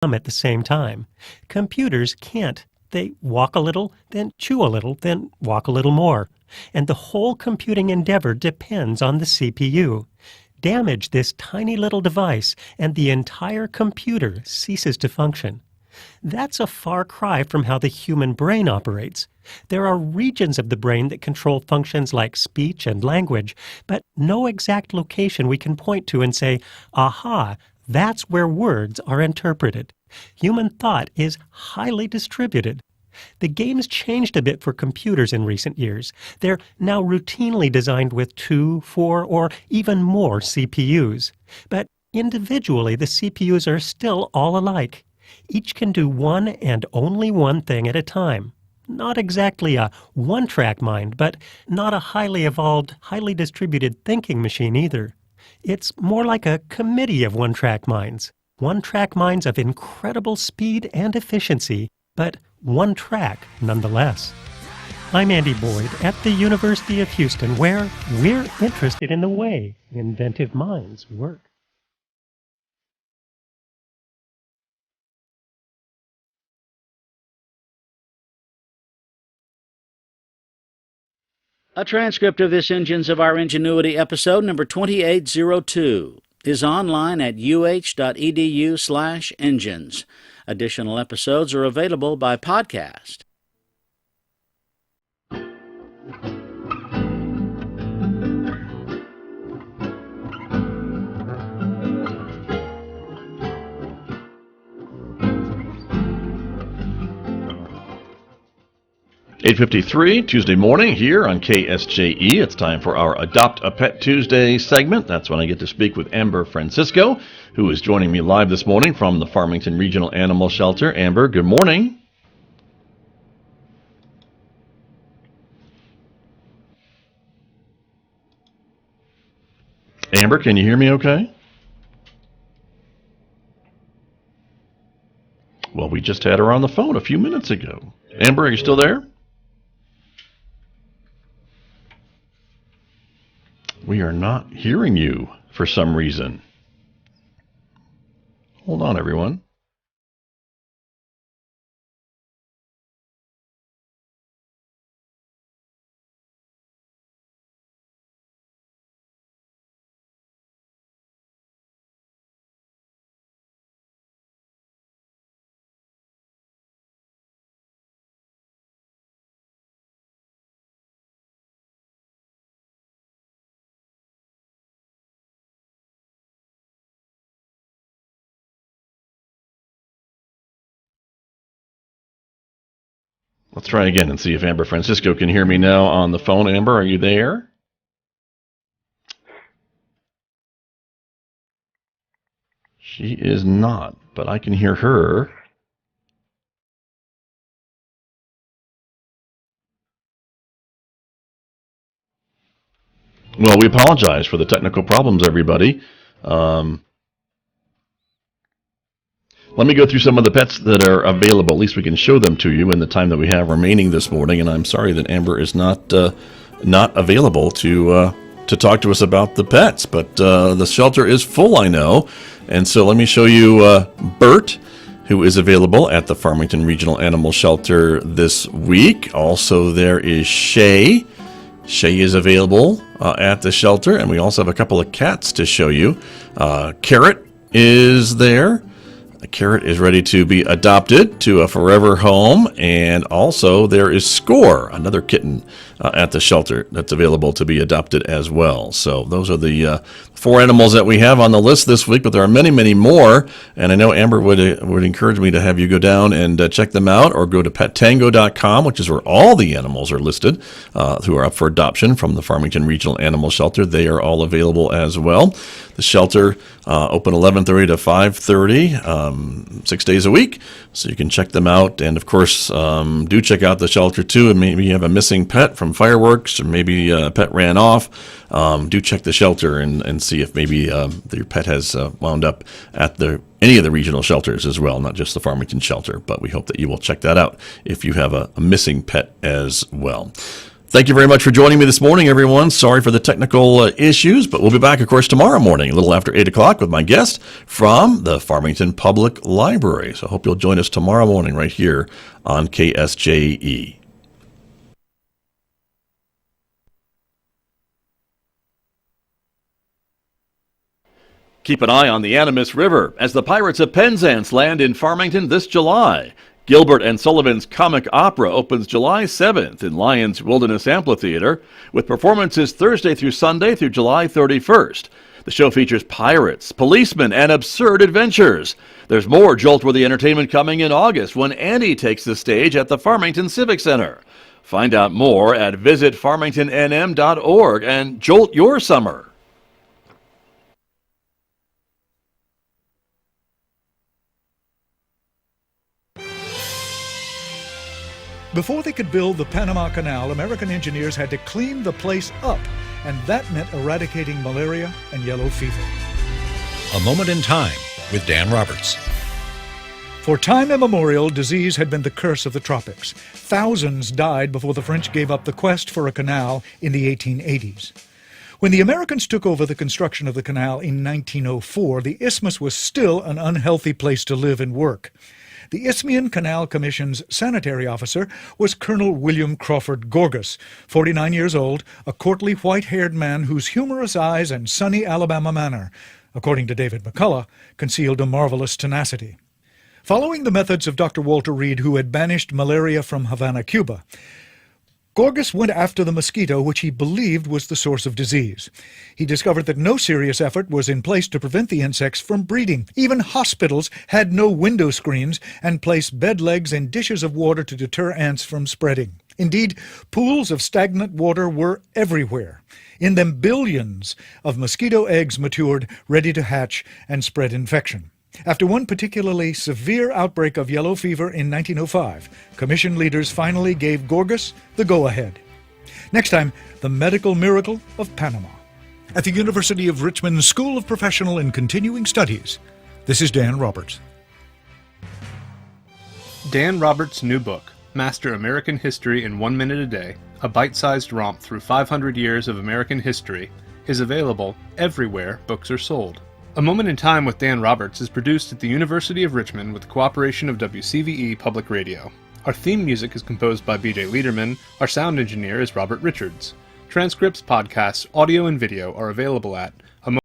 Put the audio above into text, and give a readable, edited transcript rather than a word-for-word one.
at the same time. Computers can't. They walk a little, then chew a little, then walk a little more. And the whole computing endeavor depends on the CPU. Damage this tiny little device, and the entire computer ceases to function. That's a far cry from how the human brain operates. There are regions of the brain that control functions like speech and language, but no exact location we can point to and say, aha, that's where words are interpreted. Human thought is highly distributed. The game's changed a bit for computers in recent years. They're now routinely designed with 2, 4, or even more CPUs. But individually, the CPUs are still all alike. Each can do one and only one thing at a time. Not exactly a one-track mind, but not a highly evolved, highly distributed thinking machine either. It's more like a committee of one-track minds. One-track minds of incredible speed and efficiency, but one track nonetheless. I'm Andy Boyd at the University of Houston, where we're interested in the way inventive minds work. A transcript of this Engines of Our Ingenuity episode number 2802 is online at uh.edu/engines. Additional episodes are available by podcast. (8:53) Tuesday morning here on KSJE. It's time for our Adopt a Pet Tuesday segment. That's when I get to speak with Amber Francisco, who is joining me live this morning from the Farmington Regional Animal Shelter. Amber, good morning. Amber, can you hear me okay? Well, we just had her on the phone a few minutes ago. Amber, are you still there? We are not hearing you for some reason. Hold on, everyone. Let's try again and see if Amber Francisco can hear me now on the phone. Amber, are you there? She is not, but I can hear her. Well, we apologize for the technical problems, everybody. Let me go through some of the pets that are available. At least we can show them to you in the time that we have remaining this morning. And I'm sorry that Amber is not available to talk to us about the pets. But the shelter is full, I know. And so let me show you Bert, who is available at the Farmington Regional Animal Shelter this week. Also, there is Shay. Shay is available at the shelter. And we also have a couple of cats to show you. Carrot is there. Carrot is ready to be adopted to a forever home, and also there is Score, another kitten at the shelter that's available to be adopted as well. So those are the 4 animals that we have on the list this week, but there are many, many more, and I know Amber would encourage me to have you go down and check them out, or go to pettango.com, which is where all the animals are listed who are up for adoption from the Farmington Regional Animal Shelter. They are all available as well. The shelter open 11:30 to 5:30, 6 days a week, so you can check them out. And of course, do check out the shelter too. And maybe you have a missing pet from fireworks, or maybe a pet ran off. Do check the shelter and see if maybe your pet has wound up at any of the regional shelters as well, not just the Farmington shelter. But we hope that you will check that out if you have a missing pet as well. Thank you very much for joining me this morning, everyone. Sorry for the technical issues, but we'll be back, of course, tomorrow morning, a little after 8 o'clock, with my guest from the Farmington Public Library. So I hope you'll join us tomorrow morning right here on KSJE. Keep an eye on the Animas River as the Pirates of Penzance land in Farmington this July. Gilbert and Sullivan's Comic Opera opens July 7th in Lyons Wilderness Amphitheater, with performances Thursday through Sunday through July 31st. The show features pirates, policemen, and absurd adventures. There's more Jolt-worthy entertainment coming in August when Annie takes the stage at the Farmington Civic Center. Find out more at visitfarmingtonnm.org and jolt your summer. Before they could build the Panama Canal, American engineers had to clean the place up, and that meant eradicating malaria and yellow fever. A Moment in Time with Dan Roberts. For time immemorial, disease had been the curse of the tropics. Thousands died before the French gave up the quest for a canal in the 1880s. When the Americans took over the construction of the canal in 1904, the isthmus was still an unhealthy place to live and work. The Isthmian Canal Commission's sanitary officer was Colonel William Crawford Gorgas, 49 years old, a courtly white-haired man whose humorous eyes and sunny Alabama manner, according to David McCullough, concealed a marvelous tenacity. Following the methods of Dr. Walter Reed, who had banished malaria from Havana, Cuba, Gorgas went after the mosquito, which he believed was the source of disease. He discovered that no serious effort was in place to prevent the insects from breeding. Even hospitals had no window screens and placed bed legs in dishes of water to deter ants from spreading. Indeed, pools of stagnant water were everywhere. In them, billions of mosquito eggs matured, ready to hatch and spread infection. After one particularly severe outbreak of yellow fever in 1905, commission leaders finally gave Gorgas the go-ahead. Next time, the medical miracle of Panama. At the University of Richmond School of Professional and Continuing Studies, this is Dan Roberts. Dan Roberts' new book, Master American History in 1 Minute a Day, a bite-sized romp through 500 years of American history, is available everywhere books are sold. A Moment in Time with Dan Roberts is produced at the University of Richmond with the cooperation of WCVE Public Radio. Our theme music is composed by B.J. Liederman. Our sound engineer is Robert Richards. Transcripts, podcasts, audio, and video are available at